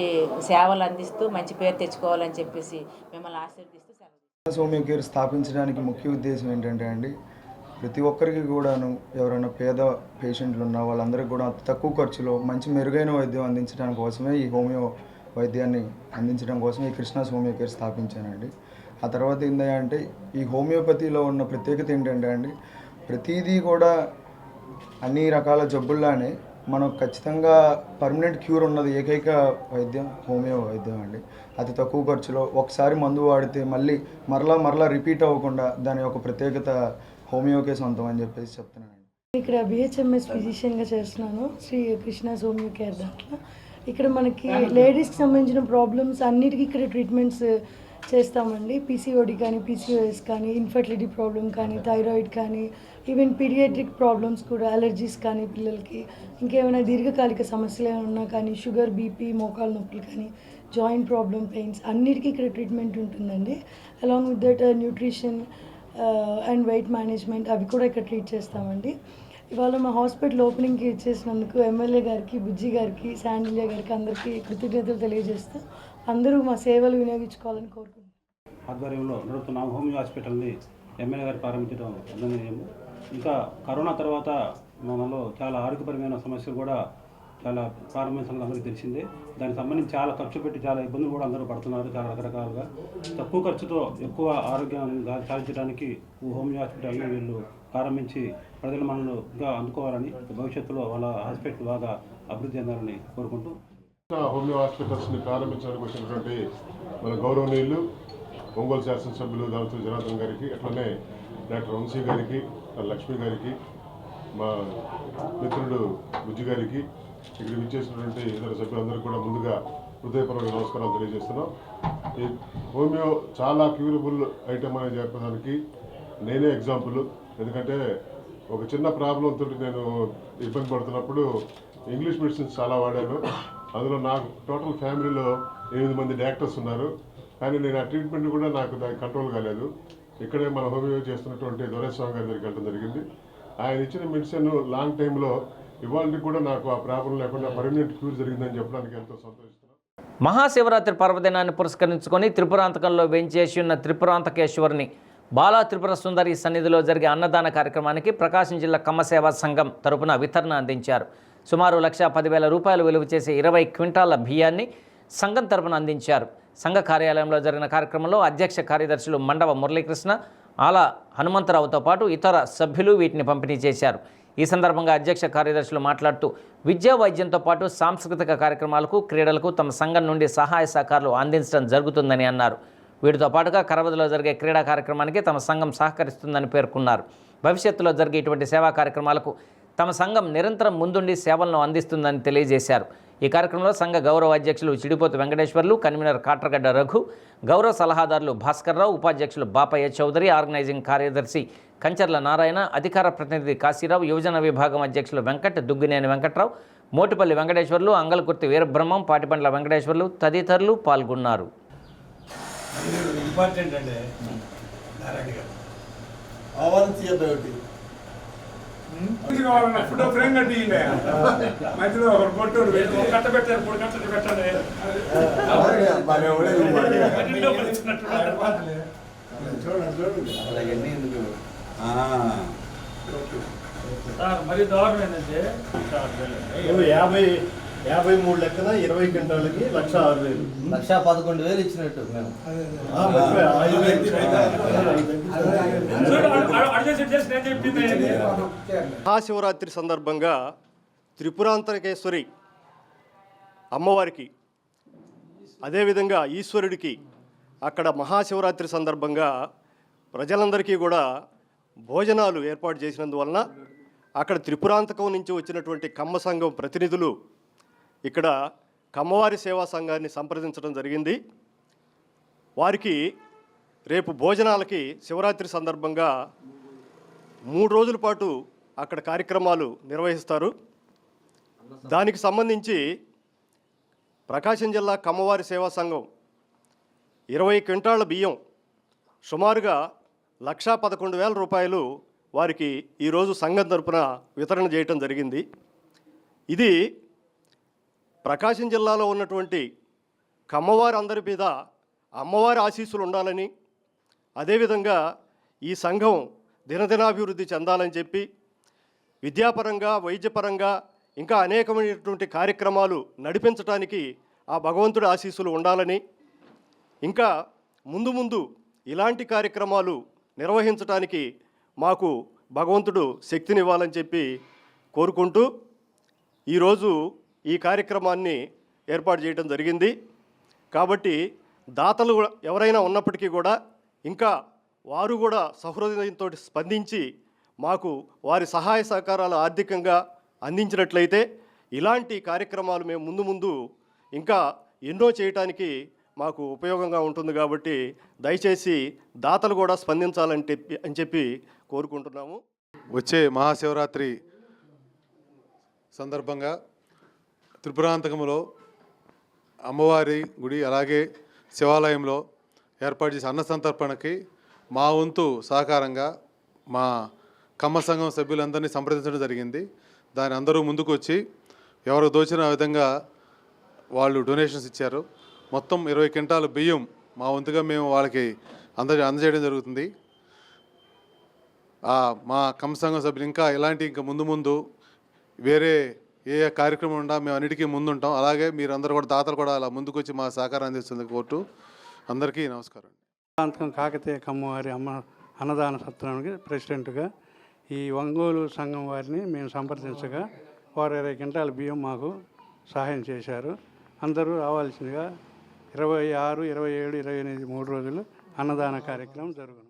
సేవలు అందిస్తూ మంచి పేరు తెచ్చుకోవాలని చెప్పేసి మిమ్మల్ని ఆశీర్వదిస్తూ హోమియో కేర్ స్థాపించడానికి ముఖ్య ఉద్దేశం ఏంటంటే అండి, ప్రతి ఒక్కరికి కూడాను ఎవరైనా పేద పేషెంట్లు ఉన్న వాళ్ళందరికీ కూడా అతి తక్కువ ఖర్చులో మంచి మెరుగైన వైద్యం అందించడానికి కోసమే ఈ హోమియో వైద్యాన్ని అందించడం కోసమే ఈ కృష్ణాస్ హోమియో కేర్ స్థాపించానండి. ఆ తర్వాత ఏంటంటే ఈ హోమియోపతిలో ఉన్న ప్రత్యేకత ఏంటంటే అండి, ప్రతిదీ కూడా అన్ని రకాల జబ్బుల్లానే మనం ఖచ్చితంగా పర్మనెంట్ క్యూర్ ఉన్నది ఏకైక వైద్యం హోమియో వైద్యం అండి. అతి తక్కువ ఖర్చులో ఒకసారి మందు వాడితే మళ్ళీ మరలా రిపీట్ అవ్వకుండా దాని యొక్క ప్రత్యేకత హోమియోకే సొంతం అని చెప్పేసి చెప్తున్నానండి. ఇక్కడ బిహెచ్ఎంఎస్ ఫిజిషియన్గా చేస్తున్నాను శ్రీ కృష్ణాస్ హోమియో కేర్ దాంట్లో. ఇక్కడ మనకి లేడీస్కి సంబంధించిన ప్రాబ్లమ్స్ అన్నిటికీ ఇక్కడ ట్రీట్మెంట్స్ చేస్తామండి. పీసీఓడి కానీ, పీసీఓఎస్ కానీ, ఇన్ఫర్టిలిటీ ప్రాబ్లం కానీ, థైరాయిడ్ కానీ, ఈవెన్ పీడియాట్రిక్ ప్రాబ్లమ్స్ కూడా, అలర్జీస్ కానీ పిల్లలకి, ఇంకేమైనా దీర్ఘకాలిక సమస్యలు ఏమైనా ఉన్నా కానీ, షుగర్, బీపీ, మోకాలు నొప్పులు కానీ, జాయింట్ ప్రాబ్లం, పెయిన్స్ అన్నిటికీ ఇక్కడ ట్రీట్మెంట్ ఉంటుందండి. Along with that nutrition and weight management అవి కూడా ఇక్కడ ట్రీట్ చేస్తామండి. ఇవాళ మా హాస్పిటల్ ఓపెనింగ్కి ఇచ్చేసినందుకు ఎమ్మెల్యే గారికి, బుజ్జి గారికి, శాండిల్య గారికి అందరికీ కృతజ్ఞతలు తెలియజేస్తూ అందరూ మా సేవలు వినియోగించుకోవాలని కోరుకుంటున్నాను. ఆధ్వర్యంలో నడుపుతున్న హోమియో హాస్పిటల్ని ఎమ్మెల్యే గారు ప్రారంభించడం అభినందనీయం. ఇంకా కరోనా తర్వాత మనలో చాలా ఆరోగ్యపరమైన సమస్యలు కూడా చాలా ప్రారంభించాలని అందరికీ తెలిసిందే. దానికి సంబంధించి చాలా ఖర్చు పెట్టి చాలా ఇబ్బందులు కూడా అందరూ పడుతున్నారు చాలా రకరకాలుగా. తక్కువ ఖర్చుతో ఎక్కువ ఆరోగ్యం సాధించడానికి హోమియో హాస్పిటల్ని వీళ్ళు ప్రారంభించి ప్రజల మనలుగా అందుకోవాలని, భవిష్యత్తులో వాళ్ళ హాస్పిటల్ బాగా అభివృద్ధి చెందాలని కోరుకుంటూ హోమియో హాస్పిటల్స్ని ప్రారంభించడానికి వచ్చినటువంటి మన గౌరవనీయులు ఒంగోలు శాసనసభ్యులు దామోదర జనార్దన్ గారికి, అట్లనే డాక్టర్ వంశీ గారికి, లక్ష్మి గారికి, మా మిత్రుడు బుజ్జి గారికి, ఇక్కడ విచ్చేసినటువంటి ఇతర సభ్యులందరికీ కూడా ముందుగా హృదయపూర్వక నమస్కారాలు తెలియజేస్తున్నాం. ఈ హోమియో చాలా క్యూరబుల్ ఐటమ్ అని చెప్పడానికి నేనే ఎగ్జాంపుల్. ఎందుకంటే ఒక చిన్న ప్రాబ్లంతో నేను ఇబ్బంది పడుతున్నప్పుడు ఇంగ్లీష్ మెడిసిన్స్ చాలా వాడాను. అందులో నాకు టోటల్ ఫ్యామిలీలో 8 మంది డాక్టర్స్ ఉన్నారు. కానీ నేను ఆ ట్రీట్మెంట్ కూడా నాకు దానికి కంట్రోల్ కాలేదు. ఇక్కడే మన హోమియో చేస్తున్నటువంటి దొరైస్వామి గారి దగ్గరికి వెళ్ళడం జరిగింది. ఆయన ఇచ్చిన మెడిసిన్ లాంగ్ టైంలో ఇవాళకి కూడా నాకు ఆ ప్రాబ్లం లేకుండా పర్మనెంట్ క్యూర్ జరిగిందని చెప్పడానికి ఎంతో సంతోషిస్తున్నాను. మహాశివరాత్రి పర్వదినాన్ని పురస్కరించుకొని త్రిపురాంతకంలో వేంచేసి ఉన్న త్రిపురాంతకేశ్వరిని బాలా త్రిపుర సుందరి సన్నిధిలో జరిగే అన్నదాన కార్యక్రమానికి ప్రకాశం జిల్లా కమ్మసేవా సంఘం తరపున వితరణ అందించారు. సుమారు 1,10,000 రూపాయలు విలువ చేసే 20 క్వింటాల బియ్యాన్ని సంఘం తరపున అందించారు. సంఘ కార్యాలయంలో జరిగిన కార్యక్రమంలో అధ్యక్ష కార్యదర్శులు మండవ మురళీకృష్ణ, ఆల హనుమంతరావుతో పాటు ఇతర సభ్యులు వీటిని పంపిణీ చేశారు. ఈ సందర్భంగా అధ్యక్ష కార్యదర్శులు మాట్లాడుతూ విద్యా వైద్యంతో పాటు సాంస్కృతిక కార్యక్రమాలకు, క్రీడలకు తమ సంఘం నుండి సహాయ సహకారాలు అందించడం జరుగుతుందని అన్నారు. వీటితో పాటుగా కరవదిలో జరిగే క్రీడా కార్యక్రమానికి తమ సంఘం సహకరిస్తుందని పేర్కొన్నారు. భవిష్యత్తులో జరిగే ఇటువంటి సేవా కార్యక్రమాలకు తమ సంఘం నిరంతరం ముందుండి సేవలను అందిస్తుందని తెలియజేశారు. ఈ కార్యక్రమంలో సంఘ గౌరవ అధ్యక్షులు చిడిపోతు వెంకటేశ్వర్లు, కన్వీనర్ కాట్రగడ్డ రఘు, గౌరవ సలహాదారులు భాస్కర్రావు, ఉపాధ్యక్షులు బాపయ్య చౌదరి, ఆర్గనైజింగ్ కార్యదర్శి కంచర్ల నారాయణ, అధికార ప్రతినిధి కాశీరావు, యువజన విభాగం అధ్యక్షులు వెంకట్, దుగ్గినేని వెంకట్రావు, మోటిపల్లి వెంకటేశ్వర్లు, అంగలకుర్తి వీరబ్రహ్మం, పాటిపండ్ల వెంకటేశ్వర్లు తదితరులు పాల్గొన్నారు. మరి దారుణం ఏంటంటే 53 లెక్కన 20 క్వింటాలకి 1,06,000, 1,11,000 ఇచ్చినట్టు మేము. మహాశివరాత్రి సందర్భంగా త్రిపురాంతకేశ్వరి అమ్మవారికి, అదేవిధంగా ఈశ్వరుడికి అక్కడ మహాశివరాత్రి సందర్భంగా ప్రజలందరికీ కూడా భోజనాలు ఏర్పాటు చేసినందువలన అక్కడ త్రిపురాంతకం నుంచి వచ్చినటువంటి కమ్మ సంఘం ప్రతినిధులు ఇక్కడ కమ్మవారి సేవా సంఘాన్ని సంప్రదించడం జరిగింది. వారికి రేపు భోజనాలకి శివరాత్రి సందర్భంగా 3 రోజుల పాటు అక్కడ కార్యక్రమాలు నిర్వహిస్తారు. దానికి సంబంధించి ప్రకాశం జిల్లా కమ్మవారి సేవా సంఘం 20 క్వింటాళ్ల బియ్యం సుమారుగా 1,11,000 రూపాయలు వారికి ఈరోజు సంఘం తరపున వితరణ చేయటం జరిగింది. ఇది ప్రకాశం జిల్లాలో ఉన్నటువంటి కమ్మవారి అందరి మీద అమ్మవారి ఆశీస్సులు ఉండాలని, అదేవిధంగా ఈ సంఘం దినదినాభివృద్ధి చెందాలని చెప్పి విద్యాపరంగా, వైద్యపరంగా ఇంకా అనేకమైనటువంటి కార్యక్రమాలు నడిపించడానికి ఆ భగవంతుడి ఆశీస్సులు ఉండాలని, ఇంకా ముందు ముందు ఇలాంటి కార్యక్రమాలు నిర్వహించడానికి మాకు భగవంతుడు శక్తినివ్వాలని చెప్పి కోరుకుంటూ ఈరోజు ఈ కార్యక్రమాన్ని ఏర్పాటు చేయడం జరిగింది. కాబట్టి దాతలు ఎవరైనా ఉన్నప్పటికీ కూడా ఇంకా వారు కూడా సహృదయంతో స్పందించి మాకు వారి సహాయ సహకారాలు ఆర్థికంగా అందించినట్లయితే ఇలాంటి కార్యక్రమాలు మేము ముందు ముందు ఇంకా ఎన్నో చేయటానికి మాకు ఉపయోగంగా ఉంటుంది. కాబట్టి దయచేసి దాతలు కూడా స్పందించాలని చెప్పి కోరుకుంటున్నాము. వచ్చే మహాశివరాత్రి సందర్భంగా త్రిపురాంతకంలో అమ్మవారి గుడి అలాగే శివాలయంలో ఏర్పాటు చేసే అన్న సంతర్పణకి మా వంతు సహకారంగా మా కమ్మ సంఘం సభ్యులందరినీ సంప్రదించడం జరిగింది. దాని అందరూ ముందుకు వచ్చి ఎవరు దోచిన విధంగా వాళ్ళు డొనేషన్స్ ఇచ్చారు. మొత్తం 20 క్వింటాల బియ్యం మా వంతుగా మేము వాళ్ళకి అందజేయడం జరుగుతుంది. మా కమ్మ సంఘం సభ్యులు ఇంకా ముందు వేరే ఏ కార్యక్రమం ఉన్నా మేము అన్నిటికీ ముందుంటాం. అలాగే మీరందరూ కూడా దాతలు కూడా అలా ముందుకు వచ్చి మా సహకారం అందిస్తుంది కోర్టు. అందరికీ నమస్కారం. కాకతీయ కమ్మవారి అన్నదాన సత్రానికి ప్రెసిడెంట్గా ఈ ఒంగోలు సంఘం వారిని మేము సంప్రదించగా వారు 20 క్వింటాల బియ్యం మాకు సహాయం చేశారు. అందరూ రావాల్సిందిగా 26, 27, 28 3 రోజులు అన్నదాన కార్యక్రమం జరుగును.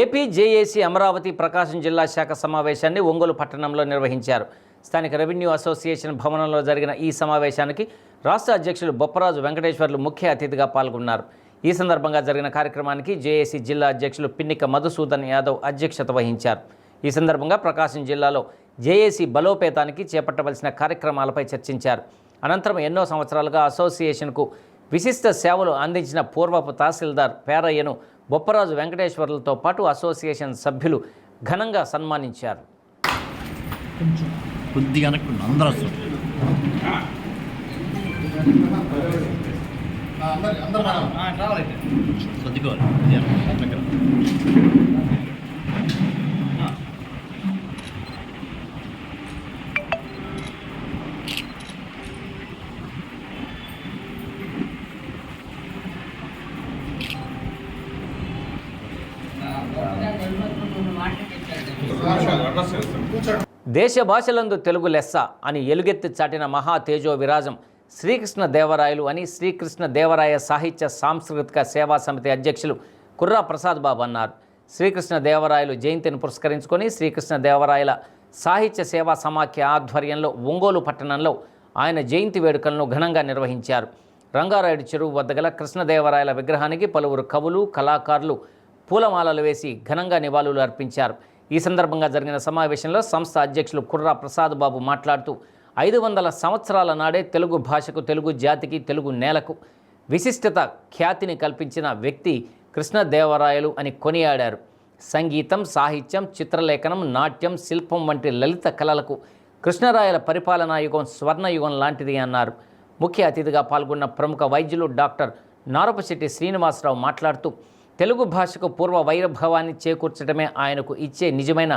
ఏపీ జేఏసీ అమరావతి ప్రకాశం జిల్లా శాఖ సమావేశాన్ని ఒంగోలు పట్టణంలో నిర్వహించారు. స్థానిక రెవెన్యూ అసోసియేషన్ భవనంలో జరిగిన ఈ సమావేశానికి రాష్ట్ర అధ్యక్షులు బొప్పరాజు వెంకటేశ్వర్లు ముఖ్య అతిథిగా పాల్గొన్నారు. ఈ సందర్భంగా జరిగిన కార్యక్రమానికి జేఏసీ జిల్లా అధ్యక్షులు పిన్నిక మధుసూదన్ యాదవ్ అధ్యక్షత వహించారు. ఈ సందర్భంగా ప్రకాశం జిల్లాలో జేఏసీ బలోపేతానికి చేపట్టవలసిన కార్యక్రమాలపై చర్చించారు. అనంతరం ఎన్నో సంవత్సరాలుగా అసోసియేషన్కు విశిష్ట సేవలు అందించిన పూర్వపు తహసీల్దార్ పేరయ్యను బొప్పరాజు వెంకటేశ్వర్లతో పాటు అసోసియేషన్ సభ్యులు ఘనంగా సన్మానించారు. దేశ భాషలందు తెలుగు లెస్స అని ఎలుగెత్తి చాటిన మహా తేజో విరాజం శ్రీకృష్ణ దేవరాయలు అని శ్రీకృష్ణ దేవరాయ సాహిత్య సాంస్కృతిక సేవా సమితి అధ్యక్షులు కుర్రా ప్రసాద్ బాబు అన్నారు. శ్రీకృష్ణ దేవరాయలు జయంతిని పురస్కరించుకొని శ్రీకృష్ణ దేవరాయల సాహిత్య సేవా సమాఖ్య ఆధ్వర్యంలో ఒంగోలు పట్టణంలో ఆయన జయంతి వేడుకలను ఘనంగా నిర్వహించారు. రంగారాయుడు చెరువు వద్ద గల కృష్ణదేవరాయల విగ్రహానికి పలువురు కవులు కళాకారులు పూలమాలలు వేసి ఘనంగా నివాళులు అర్పించారు. ఈ సందర్భంగా జరిగిన సమావేశంలో సంస్థ అధ్యక్షులు కుర్రా ప్రసాద్ బాబు మాట్లాడుతూ 500 సంవత్సరాల నాడే తెలుగు భాషకు, తెలుగు జాతికి, తెలుగు నేలకు విశిష్టత ఖ్యాతిని కల్పించిన వ్యక్తి కృష్ణదేవరాయలు అని కొనియాడారు. సంగీతం, సాహిత్యం, చిత్రలేఖనం, నాట్యం, శిల్పం వంటి లలిత కళలకు కృష్ణరాయల పరిపాలనా యుగం స్వర్ణయుగం లాంటిది అన్నారు. ముఖ్య అతిథిగా పాల్గొన్న ప్రముఖ వైద్యులు డాక్టర్ నారపశెట్టి శ్రీనివాసరావు మాట్లాడుతూ తెలుగు భాషకు పూర్వ వైభవాన్ని చేకూర్చడమే ఆయనకు ఇచ్చే నిజమైన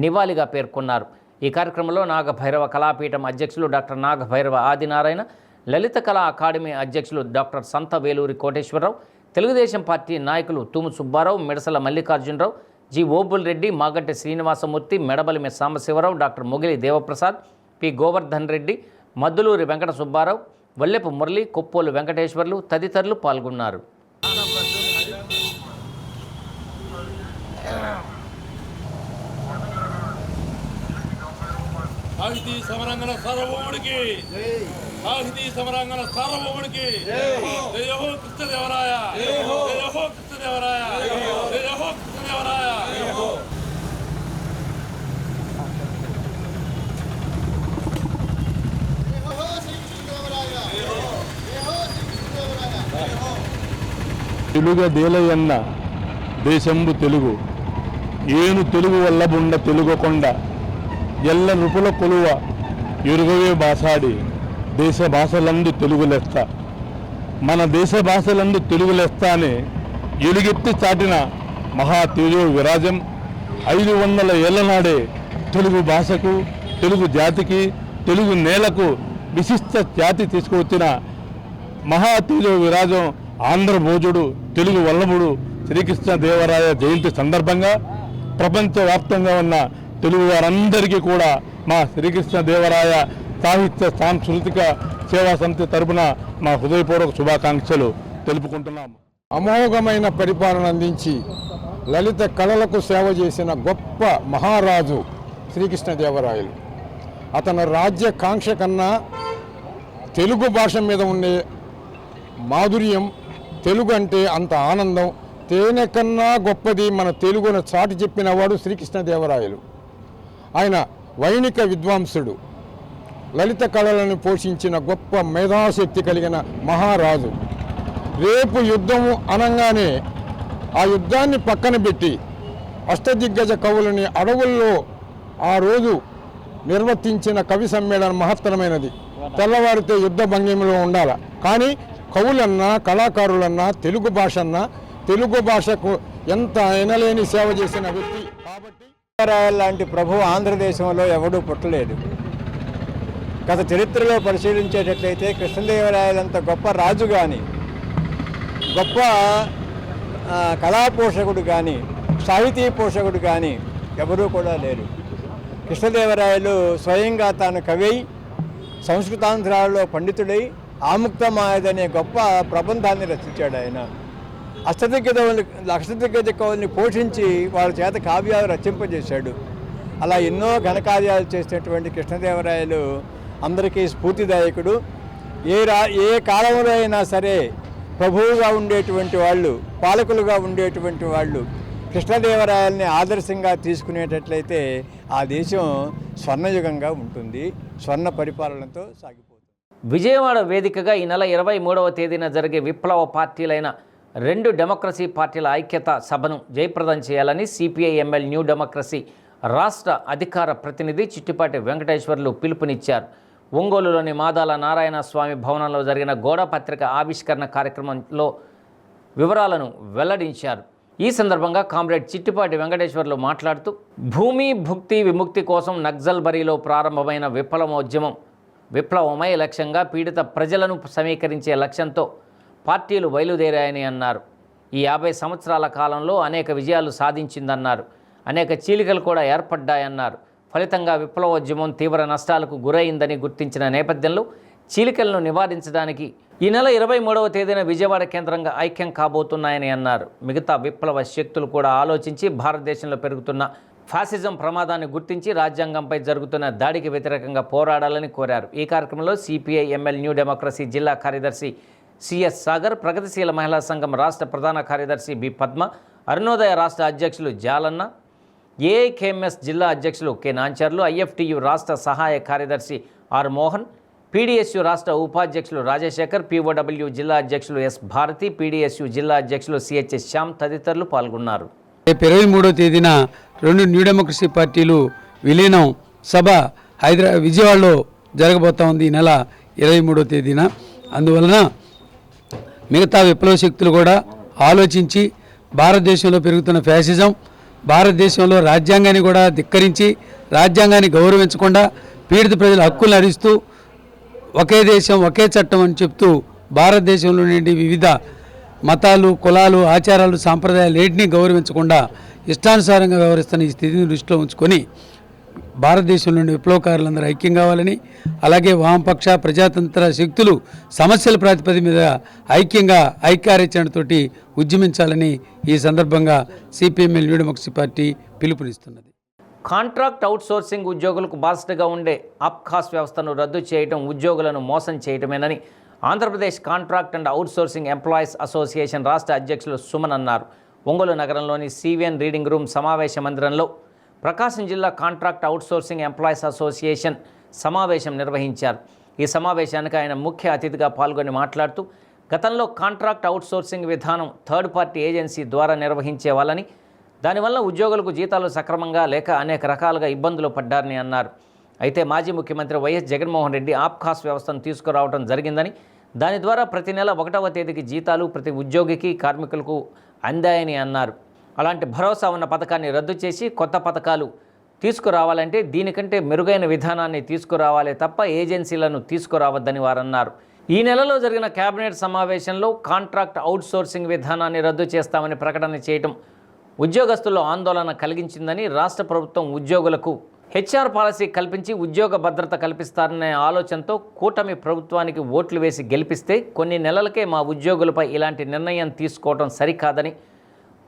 నివాళిగా పేర్కొన్నారు. ఈ కార్యక్రమంలో నాగభైరవ కళాపీఠం అధ్యక్షులు డాక్టర్ నాగభైరవ ఆదినారాయణ, లలిత కళా అకాడమీ అధ్యక్షులు డాక్టర్ సంత వేలూరి కోటేశ్వరరావు, తెలుగుదేశం పార్టీ నాయకులు తుము సుబ్బారావు, మిడసల మల్లికార్జునరావు, జి ఓబుల్ రెడ్డి, మాగంటి శ్రీనివాసమూర్తి, మెడబలిమి సాంబశివరావు, డాక్టర్ మొగిలి దేవప్రసాద్, పి గోవర్ధన్ రెడ్డి, మద్దులూరి వెంకట సుబ్బారావు, వల్లెపు మురళి, కొప్పోలు వెంకటేశ్వర్లు తదితరులు పాల్గొన్నారు. సాహితీ సమరాంగణ సార్వభౌముడికి, సాహితీ సమరాంగణ సార్వభౌముడికి జయ హో కృష్ణదేవరాయ, జయ హో కృష్ణదేవరాయ, జయ హో కృష్ణదేవరాయ. తెలుగు దేలయన్న దేశంబు తెలుగు ఏను తెలుగు వల్ల బుండ తెలుగు కొండ ఎల్ల నృపుల కొలువ ఎరుగవే భాషాడి దేశ భాషలందు తెలుగు లెస్త. మన దేశ భాషలందు తెలుగు లెస్త అని ఎలుగెత్తి చాటిన మహా తేజో విరాజం 500 ఏళ్ల నాడే తెలుగు భాషకు, తెలుగు జాతికి, తెలుగు నేలకు విశిష్ట ఖ్యాతి తీసుకువచ్చిన మహా తేజో విరాజం ఆంధ్రభోజుడు, తెలుగు వల్లభుడు శ్రీకృష్ణదేవరాయ జయంతి సందర్భంగా ప్రపంచవ్యాప్తంగా ఉన్న తెలుగు వారందరికీ కూడా మా శ్రీకృష్ణదేవరాయ సాహిత్య సాంస్కృతిక సేవా సమితి తరపున మా హృదయపూర్వక శుభాకాంక్షలు తెలుపుకుంటున్నాము. అమోఘమైన పరిపాలన అందించి లలిత కళలకు సేవ చేసిన గొప్ప మహారాజు శ్రీకృష్ణదేవరాయలు. అతను రాజ్యకాంక్ష కన్నా తెలుగు భాష మీద ఉండే మాధుర్యం, తెలుగు అంటే అంత ఆనందం, తేనె కన్నా గొప్పది మన తెలుగును చాటి చెప్పినవాడు శ్రీకృష్ణదేవరాయలు. ఆయన వైణిక విద్వాంసుడు, లలిత కళలను పోషించిన గొప్ప మేధాశక్తి కలిగిన మహారాజు. రేపు యుద్ధము అనగానే ఆ యుద్ధాన్ని పక్కన పెట్టి అష్టదిగ్గజ కవులని అడవుల్లో ఆ రోజు నిర్వర్తించిన కవి సమ్మేళనం మహత్తరమైనది. తెల్లవారితే యుద్ధ భంగిమలో ఉండాలి. కానీ కవులన్నా, కళాకారులన్నా, తెలుగు భాష అన్నా, తెలుగు భాషకు ఎంత ఎనలేని సేవ చేసిన వ్యక్తి. కాబట్టి లాంటి ప్రభు ఆంధ్రదేశంలో ఎవడూ పుట్టలేదు. గత చరిత్రలో పరిశీలించేటట్లయితే కృష్ణదేవరాయలంత గొప్ప రాజు కానీ, గొప్ప కళా పోషకుడు కానీ, సాహితీ పోషకుడు కానీ ఎవరూ కూడా లేరు. కృష్ణదేవరాయలు స్వయంగా తాను కవి, సంస్కృతాంధ్రాల్లో పండితుడై ఆముక్తమాయదనే గొప్ప ప్రబంధాన్ని రచించాడు. ఆయన అష్టదిగ్గజ కవుల్ని పోషించి వాళ్ళ చేత కావ్యాలు రచింపజేశాడు. అలా ఎన్నో ఘనకార్యాలు చేసినటువంటి కృష్ణదేవరాయలు అందరికీ స్ఫూర్తిదాయకుడు. ఏ కాలంలో అయినా సరే ప్రభువుగా ఉండేటువంటి వాళ్ళు, పాలకులుగా ఉండేటువంటి వాళ్ళు కృష్ణదేవరాయల్ని ఆదర్శంగా తీసుకునేటట్లయితే ఆ దేశం స్వర్ణయుగంగా ఉంటుంది, స్వర్ణ పరిపాలనతో సాగిపోతుంది. విజయవాడ వేదికగా ఈ నెల 23వ తేదీన జరిగే విప్లవ పార్టీలైన 2 డెమోక్రసీ పార్టీల ఐక్యత సభను జయప్రదం చేయాలని సిపిఐ ఎంఎల్ న్యూ డెమోక్రసీ రాష్ట్ర అధికార ప్రతినిధి చిట్టిపాటి వెంకటేశ్వర్లు పిలుపునిచ్చారు. ఒంగోలులోని మాదాల నారాయణ స్వామి భవనంలో జరిగిన గోడపత్రిక ఆవిష్కరణ కార్యక్రమంలో వివరాలను వెల్లడించారు. ఈ సందర్భంగా కామ్రేడ్ చిట్టిపాటి వెంకటేశ్వర్లు మాట్లాడుతూ భూమి భుక్తి విముక్తి కోసం నక్సల్బరీలో ప్రారంభమైన విప్లవమై లక్ష్యంగా పీడిత ప్రజలను సమీకరించే లక్ష్యంతో పార్టీలు బయలుదేరాయని అన్నారు. ఈ 50 సంవత్సరాల కాలంలో అనేక విజయాలు సాధించిందన్నారు. అనేక చీలికలు కూడా ఏర్పడ్డాయన్నారు. ఫలితంగా విప్లవోద్యమం తీవ్ర నష్టాలకు గురైందని గుర్తించిన నేపథ్యంలో చీలికలను నివారించడానికి ఈ నెల 23వ తేదీన విజయవాడ కేంద్రంగా ఐక్యం కాబోతున్నాయని అన్నారు. మిగతా విప్లవ శక్తులు కూడా ఆలోచించి భారతదేశంలో పెరుగుతున్న ఫాసిజం ప్రమాదాన్ని గుర్తించి రాజ్యాంగంపై జరుగుతున్న దాడికి వ్యతిరేకంగా పోరాడాలని కోరారు. ఈ కార్యక్రమంలో సిపిఐ ఎంఎల్ న్యూ డెమోక్రసీ జిల్లా కార్యదర్శి సిఎస్ సాగర్, ప్రగతిశీల మహిళా సంఘం రాష్ట్ర ప్రధాన కార్యదర్శి బి పద్మ, అరుణోదయ రాష్ట్ర అధ్యక్షులు జాలన్న, ఏఐకేఎంఎస్ జిల్లా అధ్యక్షులు కె నాంచర్లు, ఐఎఫ్టియు రాష్ట్ర సహాయ కార్యదర్శి ఆర్ మోహన్, పీడీఎస్యు రాష్ట్ర ఉపాధ్యక్షులు రాజశేఖర్, పీఓడబ్ల్యూ జిల్లా అధ్యక్షులు ఎస్ భారతి, పీడీఎస్యు జిల్లా అధ్యక్షులు సిహెచ్ఎస్ శ్యామ్ తదితరులు పాల్గొన్నారు. 23వ తేదీన 2 న్యూ డెమోక్రసీ పార్టీలు విలీనం సభ విజయవాడలో జరగబోతా ఉంది ఈ నెల 23వ తేదీన. అందువలన మిగతా విప్లవ శక్తులు కూడా ఆలోచించి భారతదేశంలో పెరుగుతున్న ఫ్యాసిజం, భారతదేశంలో రాజ్యాంగాన్ని కూడా ధిక్కరించి రాజ్యాంగాన్ని గౌరవించకుండా పీడిత ప్రజల హక్కులను హరిస్తూ ఒకే దేశం ఒకే చట్టం అని చెప్తూ భారతదేశంలో నుండి వివిధ మతాలు, కులాలు, ఆచారాలు, సాంప్రదాయాలు ఏటిని గౌరవించకుండా ఇష్టానుసారంగా వ్యవహరిస్తున్న ఈ స్థితిని దృష్టిలో ఉంచుకొని భారతదేశం నుండి విప్లవకారులందరూ ఐక్యం కావాలని, అలాగే వామపక్ష ప్రజాతంత్ర శక్తులు సమస్యల ప్రాతిపదిక మీద ఐక్యంగా ఐక్యఆర్యచరణతోటి ఉద్యమించాలని ఈ సందర్భంగా సిపిఎంఎల్ న్యూ డెమోక్రసీ పార్టీ పిలుపునిస్తున్నది. కాంట్రాక్ట్ అవుట్సోర్సింగ్ ఉద్యోగులకు బాధ్యతగా ఉండే అబ్ఖాస్ వ్యవస్థను రద్దు చేయడం ఉద్యోగులను మోసం చేయటమేనని Andhra Pradesh contract and outsourcing employees association రాష్ట్ర అధ్యక్షులు సుమన్ అన్నారు. ఒంగోలు నగరంలోని సివిఎన్ రీడింగ్ రూమ్ సమావేశ మందిరంలో ప్రకాశం జిల్లా కాంట్రాక్ట్ అవుట్సోర్సింగ్ ఎంప్లాయీస్ అసోసియేషన్ సమావేశం నిర్వహించారు. ఈ సమావేశానికి ఆయన ముఖ్య అతిథిగా పాల్గొని మాట్లాడుతూ గతంలో కాంట్రాక్ట్ అవుట్సోర్సింగ్ విధానం థర్డ్ పార్టీ ఏజెన్సీ ద్వారా నిర్వహించే వాళ్ళని, దానివల్ల ఉద్యోగులకు జీతాలు సక్రమంగా లేక అనేక రకాలుగా ఇబ్బందులు పడ్డారని అన్నారు. అయితే మాజీ ముఖ్యమంత్రి వైఎస్ జగన్మోహన్ రెడ్డి ఆప్కాస్ వ్యవస్థను తీసుకురావడం జరిగిందని, దాని ద్వారా ప్రతి నెల 1వ తేదీకి జీతాలు ప్రతి ఉద్యోగికి, కార్మికులకు అందాయని అన్నారు. అలాంటి భరోసా ఉన్న పథకాన్ని రద్దు చేసి కొత్త పథకాలు తీసుకురావాలంటే దీనికంటే మెరుగైన విధానాన్ని తీసుకురావాలే తప్ప ఏజెన్సీలను తీసుకురావద్దని వారన్నారు. ఈ నెలలో జరిగిన కేబినెట్ సమావేశంలో కాంట్రాక్ట్ అవుట్సోర్సింగ్ విధానాన్ని రద్దు చేస్తామని ప్రకటన చేయడం ఉద్యోగస్తుల్లో ఆందోళన కలిగించిందని, రాష్ట్ర ప్రభుత్వం ఉద్యోగులకు హెచ్ఆర్ పాలసీ కల్పించి ఉద్యోగ భద్రత కల్పిస్తారనే ఆలోచనతో కూటమి ప్రభుత్వానికి ఓట్లు వేసి గెలిపిస్తే కొన్ని నెలలకే మా ఉద్యోగులపై ఇలాంటి నిర్ణయం తీసుకోవడం సరికాదని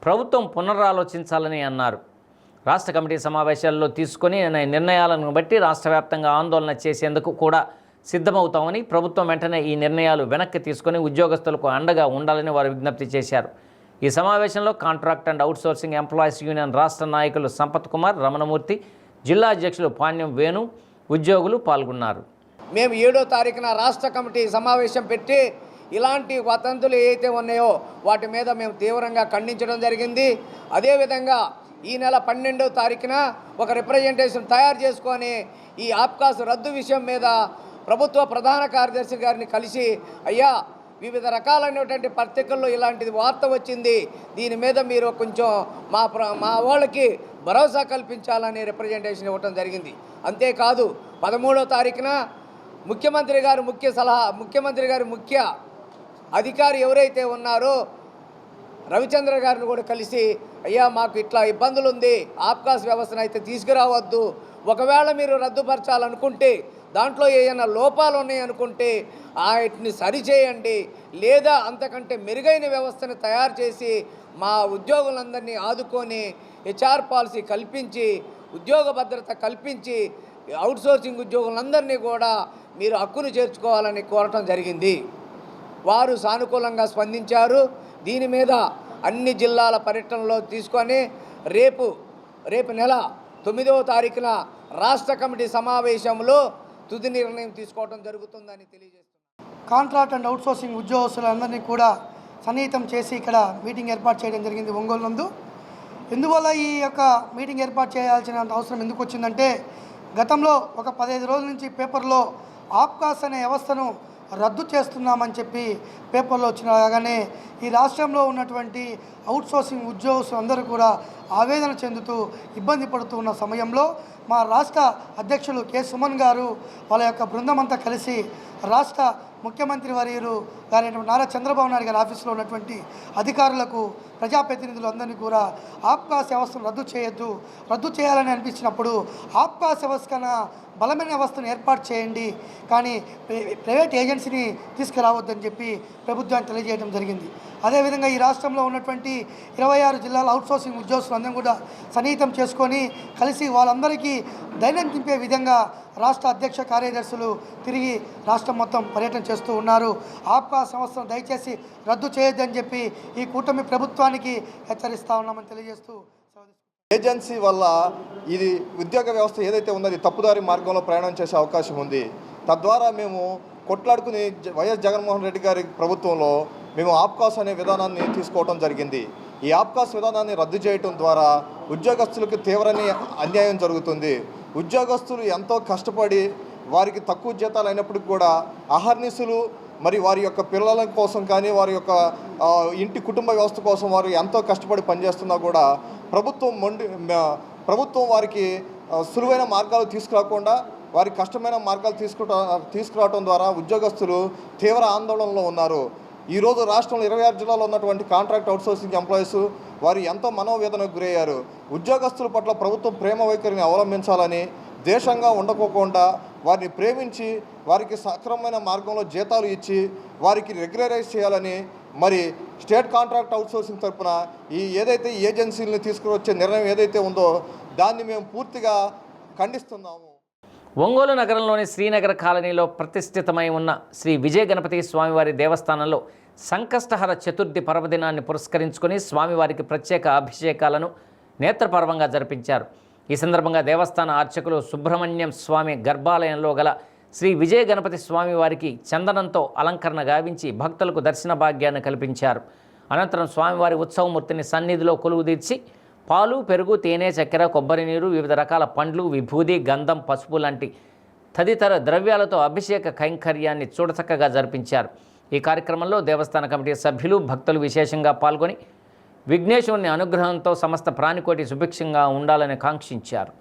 ప్రభుత్వం పునరాలోచించాలని అన్నారు. రాష్ట్ర కమిటీ సమావేశాల్లో తీసుకొని నిర్ణయాలను బట్టి రాష్ట్ర వ్యాప్తంగా ఆందోళన చేసేందుకు కూడా సిద్ధమవుతామని, ప్రభుత్వం వెంటనే ఈ నిర్ణయాలు వెనక్కి తీసుకొని ఉద్యోగస్తులకు అండగా ఉండాలని వారు విజ్ఞప్తి చేశారు. ఈ సమావేశంలో contract and outsourcing employees union రాష్ట్ర నాయకులు సంపత్ కుమార్, రమణమూర్తి, జిల్లా అధ్యక్షులు పాణ్యం వేణు, ఉద్యోగులు పాల్గొన్నారు. మేము 7వ తారీఖున రాష్ట్ర కమిటీ సమావేశం పెట్టి ఇలాంటి వదంతులు ఏవైతే ఉన్నాయో వాటి మీద మేము తీవ్రంగా ఖండించడం జరిగింది. అదేవిధంగా ఈ నెల 12వ తారీఖున ఒక రిప్రజెంటేషన్ తయారు చేసుకొని ఈ ఆప్కాస్ రద్దు విషయం మీద ప్రభుత్వ ప్రధాన కార్యదర్శి గారిని కలిసి, అయ్యా వివిధ రకాలైనటువంటి పత్రికల్లో ఇలాంటిది వార్త వచ్చింది, దీని మీద మీరు కొంచెం మా వాళ్ళకి భరోసా కల్పించాలని రిప్రజెంటేషన్ ఇవ్వటం జరిగింది. అంతేకాదు 13వ తారీఖున ముఖ్యమంత్రి గారి ముఖ్య అధికారి ఎవరైతే ఉన్నారో రవిచంద్ర గారిని కూడా కలిసి, అయ్యా మాకు ఇట్లా ఇబ్బందులు ఉంది, ఆబ్కాస్ వ్యవస్థను అయితే తీసుకురావద్దు, ఒకవేళ మీరు రద్దుపరచాలనుకుంటే దాంట్లో ఏమైనా లోపాలు ఉన్నాయనుకుంటే వాటిని సరిచేయండి, లేదా అంతకంటే మెరుగైన వ్యవస్థను తయారు చేసి మా ఉద్యోగులందరినీ ఆదుకొని హెచ్ఆర్ పాలసీ కల్పించి ఉద్యోగ భద్రత కల్పించి అవుట్సోర్సింగ్ ఉద్యోగులందరినీ కూడా మీరు హక్కును చేర్చుకోవాలని కోరటం జరిగింది. వారు సానుకూలంగా స్పందించారు. దీని మీద అన్ని జిల్లాల పర్యటనలో తీసుకొని రేపు నెల 9వ తారీఖున రాష్ట్ర కమిటీ సమావేశంలో తుది నిర్ణయం తీసుకోవడం జరుగుతుందని తెలియజేస్తున్నారు. కాంట్రాక్ట్ అండ్ అవుట్సోర్సింగ్ ఉద్యోగస్తులందరినీ కూడా సన్నిహితం చేసి ఇక్కడ మీటింగ్ ఏర్పాటు చేయడం జరిగింది ఒంగోలు నందు. ఎందువల్ల ఈ యొక్క మీటింగ్ ఏర్పాటు చేయాల్సిన అవసరం ఎందుకు వచ్చిందంటే, గతంలో ఒక 15 రోజుల నుంచి పేపర్లో ఆబ్కాస్ అనే వ్యవస్థను రద్దు చేస్తున్నామని చెప్పి పేపర్లో వచ్చినగానే ఈ రాష్ట్రంలో ఉన్నటువంటి అవుట్సోర్సింగ్ ఉద్యోగస్తులు అందరూ కూడా ఆవేదన చెందుతూ ఇబ్బంది పడుతూ ఉన్న సమయంలో మా రాష్ట్ర అధ్యక్షులు కె సుమన్ గారు వాళ్ళ యొక్క బృందం అంతా కలిసి రాష్ట్ర ముఖ్యమంత్రి వర్యులు గారైనటువంటి నారా చంద్రబాబు నాయుడు గారి ఆఫీసులో ఉన్నటువంటి అధికారులకు, ప్రజాప్రతినిధులు అందరినీ కూడా ఆబ్కాస్ వ్యవస్థను రద్దు చేయాలని అనిపించినప్పుడు ఆబ్కాస్ వ్యవస్థ కన్నా బలమైన వ్యవస్థను ఏర్పాటు చేయండి, కానీ ప్రైవేట్ ఏజెన్సీని తీసుకురావద్దని చెప్పి ప్రభుత్వాన్ని తెలియజేయడం జరిగింది. అదేవిధంగా ఈ రాష్ట్రంలో ఉన్నటువంటి 26 జిల్లాల అవుట్సోర్సింగ్ ఉద్యోగస్తులు అందరం కూడా సన్నిహితం చేసుకొని కలిసి వాళ్ళందరికీ ధైర్యం నింపే విధంగా రాష్ట్ర అధ్యక్ష కార్యదర్శులు తిరిగి రాష్ట్రం మొత్తం పర్యటన చేస్తూ ఉన్నారు. ఆబ్కాస్ సంస్థను దయచేసి రద్దు చేయొద్దని చెప్పి ఈ కూటమి ప్రభుత్వానికి హెచ్చరిస్తూ ఉన్నామని తెలియజేస్తూ, ఏజెన్సీ వల్ల ఇది ఉద్యోగ వ్యవస్థ ఏదైతే ఉందో అది తప్పుదారి మార్గంలో ప్రయాణం చేసే అవకాశం ఉంది. తద్వారా మేము కొట్లాడుకుని వైఎస్ జగన్మోహన్ రెడ్డి గారి ప్రభుత్వంలో మేము ఆబ్కాస్ అనే విధానాన్ని తీసుకోవడం జరిగింది. ఈ ఆబ్కాస్ విధానాన్ని రద్దు చేయడం ద్వారా ఉద్యోగస్తులకు తీవ్రమైన అన్యాయం జరుగుతుంది. ఉద్యోగస్తులు ఎంతో కష్టపడి వారికి తక్కువ జీతాలు అయినప్పటికీ కూడా అహర్నిశలు మరి వారి యొక్క పిల్లల కోసం కానీ వారి యొక్క ఇంటి కుటుంబ వ్యవస్థ కోసం వారు ఎంతో కష్టపడి పనిచేస్తున్నా కూడా ప్రభుత్వం వారికి సులువైన మార్గాలు తీసుకురాకుండా వారి కష్టమైన మార్గాలు తీసుకురావడం ద్వారా ఉద్యోగస్తులు తీవ్ర ఆందోళనలో ఉన్నారు. ఈరోజు రాష్ట్రంలో 26 జిల్లాలో ఉన్నటువంటి కాంట్రాక్ట్ అవుట్సోర్సింగ్ ఎంప్లాయీస్ వారు ఎంతో మనోవేదనకు గురయ్యారు. ఉద్యోగస్తుల పట్ల ప్రభుత్వం ప్రేమ వైఖరిని అవలంబించాలని, దేశంగా ఉండకోకుండా వారిని ప్రేమించి వారికి సక్రమమైన మార్గంలో జీతాలు ఇచ్చి వారికి రెగ్యులరైజ్ చేయాలని మరి స్టేట్ కాంట్రాక్ట్ అవుట్సోర్సింగ్ తరఫున ఏదైతే ఏజెన్సీలను తీసుకువచ్చే నిర్ణయం ఏదైతే ఉందో దాన్ని మేము పూర్తిగా ఖండిస్తున్నాము. ఒంగోలు నగరంలోని శ్రీనగర్ కాలనీలో ప్రతిష్ఠితమై ఉన్న శ్రీ విజయ గణపతి స్వామివారి దేవస్థానంలో సంకష్టహర చతుర్థి పర్వదినాన్ని పురస్కరించుకొని స్వామివారికి ప్రత్యేక అభిషేకాలను నేత్రపర్వంగా జరిపించారు. ఈ సందర్భంగా దేవస్థాన అర్చకులు సుబ్రహ్మణ్యం స్వామి గర్భాలయంలో గల శ్రీ విజయ గణపతి స్వామివారికి చందనంతో అలంకరణ గావించి భక్తులకు దర్శన భాగ్యాన్ని కల్పించారు. అనంతరం స్వామివారి ఉత్సవమూర్తిని సన్నిధిలో కొలువుదీర్చి పాలు, పెరుగు, తేనె, చక్కెర, కొబ్బరి నీరు, వివిధ రకాల పండ్లు, విభూది, గంధం, పసుపు లాంటి తదితర ద్రవ్యాలతో అభిషేక కైంకర్యాన్ని చూడచక్కగా జరిపించారు. ఈ కార్యక్రమంలో దేవస్థాన కమిటీ సభ్యులు, భక్తులు విశేషంగా పాల్గొని విఘ్నేశ్వరుని అనుగ్రహంతో సమస్త ప్రాణికోటి సుభిక్షంగా ఉండాలని కాంక్షించారు.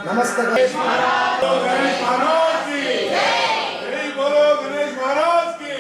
नमस्ते गणेश महाराज की जय बोलो, गणेश महाराज की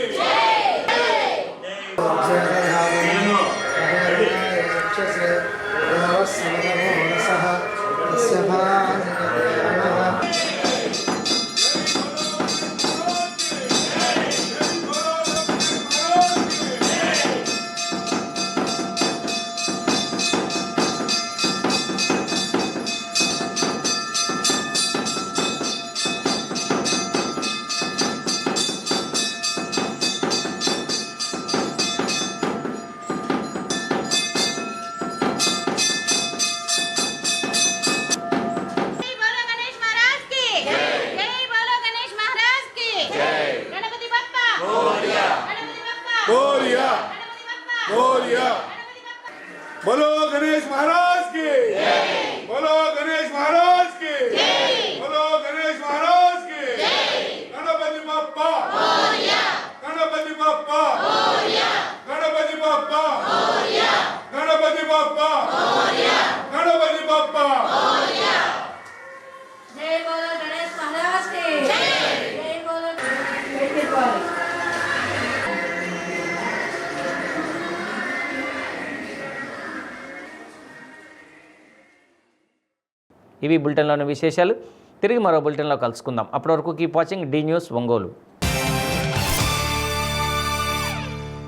ఇవి బులెటిన్లోని విశేషాలు. తిరిగి మరో బులెటిన్లో కలుసుకుందాం. అప్పటి వరకు keep watching the news Ongole.